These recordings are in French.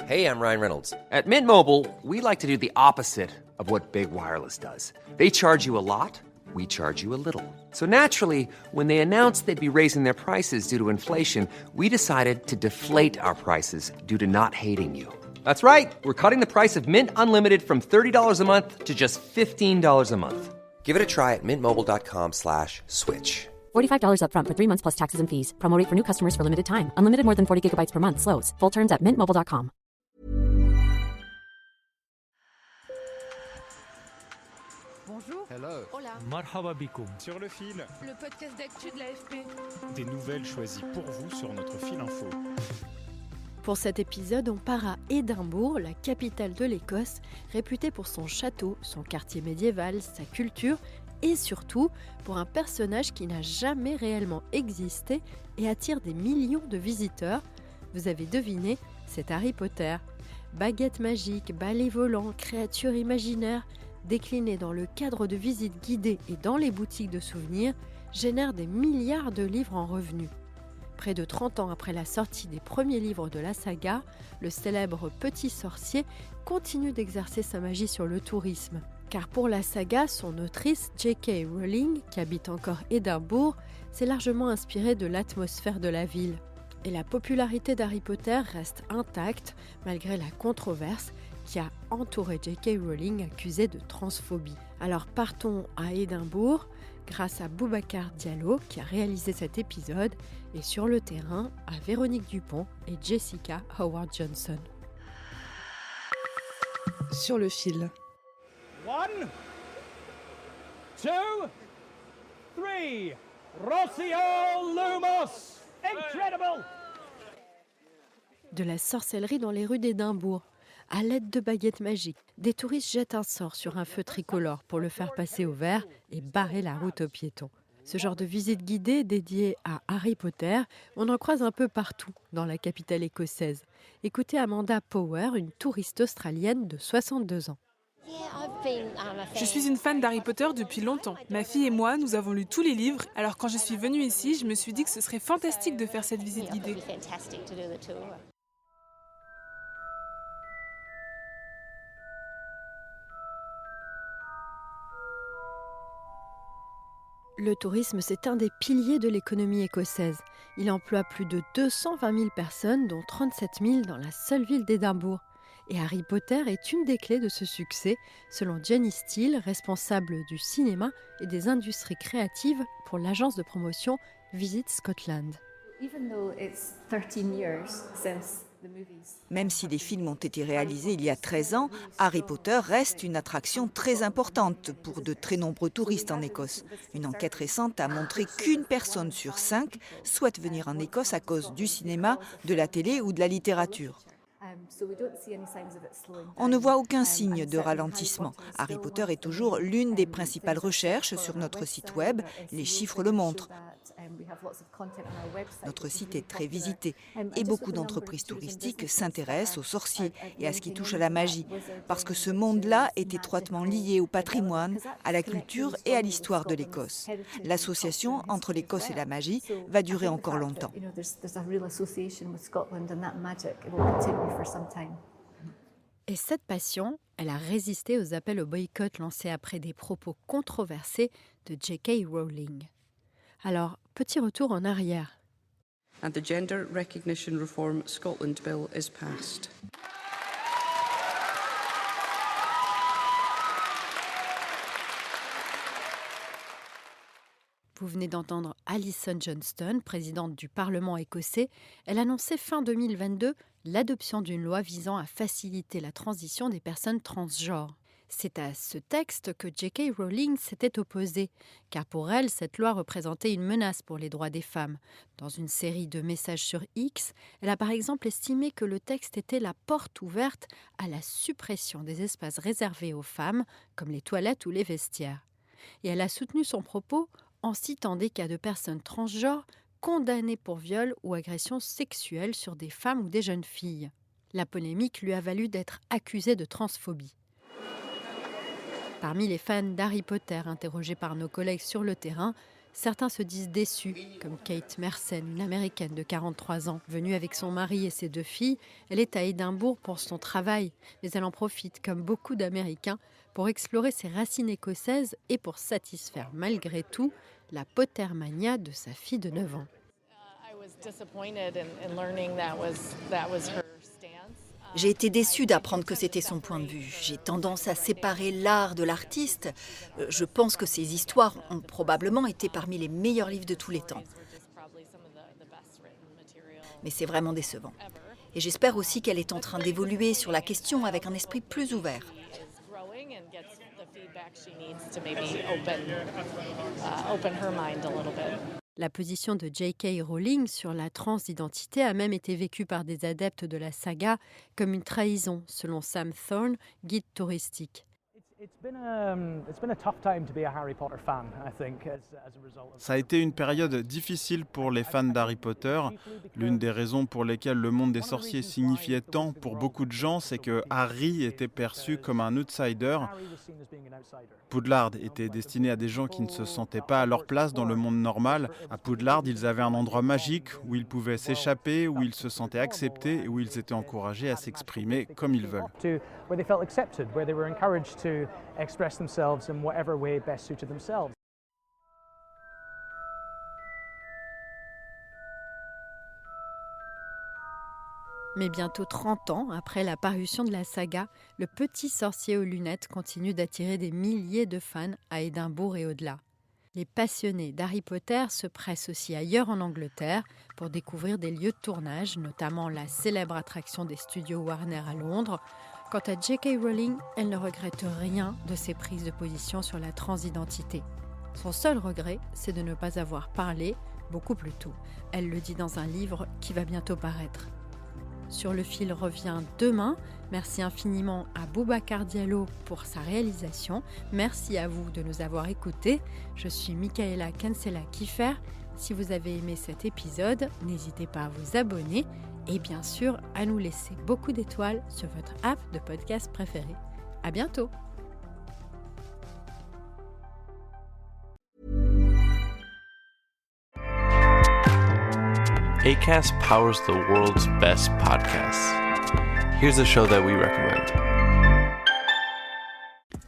Hey, I'm Ryan Reynolds. At Mint Mobile, we like to do the opposite of what Big Wireless does. They charge you a lot, we charge you a little. So naturally, when they announced they'd be raising their prices due to inflation, we decided to deflate our prices due to not hating you. That's right. We're cutting the price of Mint Unlimited from $30 a month to just $15 a month. Give it a try at mintmobile.com/switch. $45 up front for 3 months plus taxes and fees. Promo rate for new customers for limited time. Unlimited more than 40 gigabytes per month. Slows full terms at mintmobile.com. Bonjour. Hello. Hola. Marhaba bikoum. Sur le fil, Le podcast d'actu de l'AFP. des nouvelles choisies pour vous sur notre fil info. Pour cet épisode, on part à Édimbourg, la capitale de l'Écosse, réputée pour son château, son quartier médiéval, sa culture et surtout pour un personnage qui n'a jamais réellement existé et attire des millions de visiteurs. Vous avez deviné, c'est Harry Potter. Baguette magique, balai volant, créatures imaginaires, déclinées dans le cadre de visites guidées et dans les boutiques de souvenirs, génèrent des milliards de livres en revenus. Près de 30 ans après la sortie des premiers livres de la saga, le célèbre Petit Sorcier continue d'exercer sa magie sur le tourisme. Car pour la saga, son autrice J.K. Rowling, qui habite encore Édimbourg, s'est largement inspirée de l'atmosphère de la ville. Et la popularité d'Harry Potter reste intacte malgré la controverse qui a entouré J.K. Rowling accusée de transphobie. Alors partons à Édimbourg grâce à Boubacar Diallo qui a réalisé cet épisode et sur le terrain à Véronique Dupont et Jessica Howard Johnson. Sur le fil. 1, 2, 3. Rossio Lumos. Incredible. De la sorcellerie dans les rues d'Édimbourg. À l'aide de baguettes magiques, des touristes jettent un sort sur un feu tricolore pour le faire passer au vert et barrer la route aux piétons. Ce genre de visite guidée dédiée à Harry Potter, on en croise un peu partout dans la capitale écossaise. Écoutez Amanda Power, une touriste australienne de 62 ans. Je suis une fan d'Harry Potter depuis longtemps. Ma fille et moi, nous avons lu tous les livres. Alors quand je suis venue ici, je me suis dit que ce serait fantastique de faire cette visite guidée. Le tourisme, c'est un des piliers de l'économie écossaise. Il emploie plus de 220 000 personnes, dont 37 000 dans la seule ville d'Édimbourg. Et Harry Potter est une des clés de ce succès, selon Jenny Steele, responsable du cinéma et des industries créatives pour l'agence de promotion Visit Scotland. Même si les films ont été réalisés il y a 13 ans, Harry Potter reste une attraction très importante pour de très nombreux touristes en Écosse. Une enquête récente a montré qu'une personne sur 5 souhaite venir en Écosse à cause du cinéma, de la télé ou de la littérature. On ne voit aucun signe de ralentissement. Harry Potter est toujours l'une des principales recherches sur notre site web. Les chiffres le montrent. Notre site est très visité et beaucoup d'entreprises touristiques s'intéressent aux sorciers et à ce qui touche à la magie, parce que ce monde-là est étroitement lié au patrimoine, à la culture et à l'histoire de l'Écosse. L'association entre l'Écosse et la magie va durer encore longtemps. Et cette passion, elle a résisté aux appels au boycott lancés après des propos controversés de J.K. Rowling. Alors, petit retour en arrière. And the Gender Recognition Reform Scotland Bill is passed. Vous venez d'entendre Alison Johnston, présidente du Parlement écossais. Elle annonçait fin 2022 l'adoption d'une loi visant à faciliter la transition des personnes transgenres. C'est à ce texte que J.K. Rowling s'était opposée, car pour elle, cette loi représentait une menace pour les droits des femmes. Dans une série de messages sur X, elle a par exemple estimé que le texte était la porte ouverte à la suppression des espaces réservés aux femmes, comme les toilettes ou les vestiaires. Et elle a soutenu son propos en citant des cas de personnes transgenres condamnées pour viol ou agression sexuelle sur des femmes ou des jeunes filles. La polémique lui a valu d'être accusée de transphobie. Parmi les fans d'Harry Potter interrogés par nos collègues sur le terrain, Certains se disent déçus, comme Kate Mersenne, une Américaine de 43 ans. Venue avec son mari et ses 2 filles, elle est à Édimbourg pour son travail, mais elle en profite, comme beaucoup d'Américains, pour explorer ses racines écossaises et pour satisfaire malgré tout la pottermania de sa fille de 9 ans. J'ai été déçue d'apprendre que c'était son point de vue. J'ai tendance à séparer l'art de l'artiste. Je pense que ses histoires ont probablement été parmi les meilleurs livres de tous les temps. Mais c'est vraiment décevant. Et j'espère aussi qu'elle est en train d'évoluer sur la question avec un esprit plus ouvert. La position de J.K. Rowling sur la transidentité a même été vécue par des adeptes de la saga comme une trahison, selon Sam Thorne, guide touristique. Ça a été une période difficile pour les fans d'Harry Potter. L'une des raisons pour lesquelles le monde des sorciers signifiait tant pour beaucoup de gens, c'est que Harry était perçu comme un outsider. Poudlard était destiné à des gens qui ne se sentaient pas à leur place dans le monde normal. À Poudlard, ils avaient un endroit magique où ils pouvaient s'échapper, où ils se sentaient acceptés et où ils étaient encouragés à s'exprimer comme ils veulent. Express themselves in whatever way best suited themselves. Mais bientôt 30 ans après la parution de la saga, le petit sorcier aux lunettes continue d'attirer des milliers de fans à Édimbourg et au-delà. Les passionnés d'Harry Potter se pressent aussi ailleurs en Angleterre pour découvrir des lieux de tournage, notamment la célèbre attraction des studios Warner à Londres. Quant à J.K. Rowling, elle ne regrette rien de ses prises de position sur la transidentité. Son seul regret, c'est de ne pas avoir parlé beaucoup plus tôt. Elle le dit dans un livre qui va bientôt paraître. Sur le fil revient demain. Merci infiniment à Boubacar Diallo pour sa réalisation. Merci à vous de nous avoir écoutés. Je suis Michaela Kinsella-Kiffer. Si vous avez aimé cet épisode, n'hésitez pas à vous abonner et bien sûr à nous laisser beaucoup d'étoiles sur votre app de podcast préférée. À bientôt! Acast powers the world's best podcasts. Here's a show that we recommend.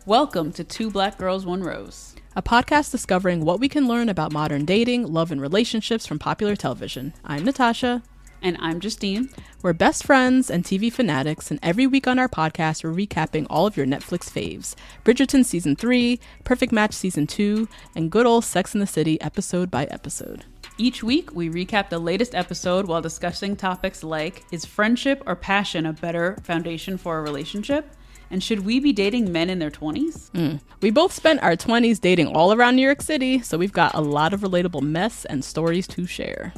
Welcome to Two Black Girls, One Rose, a podcast discovering what we can learn about modern dating, love, and relationships from popular television. I'm Natasha. And I'm Justine. We're best friends and TV fanatics, and every week on our podcast, we're recapping all of your Netflix faves. Bridgerton Season 3, Perfect Match Season 2, and good old Sex and the City episode by episode. Each week, we recap the latest episode while discussing topics like, is friendship or passion a better foundation for a relationship? And should we be dating men in their 20s? We both spent our 20s dating all around New York City, so we've got a lot of relatable mess and stories to share.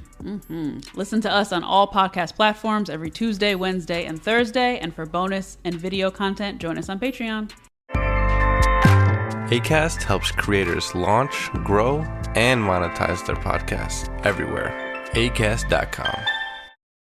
Listen to us on all podcast platforms every Tuesday, Wednesday, and Thursday. And for bonus and video content, join us on Patreon. Acast helps creators launch, grow, and monetize their podcasts everywhere. Acast.com.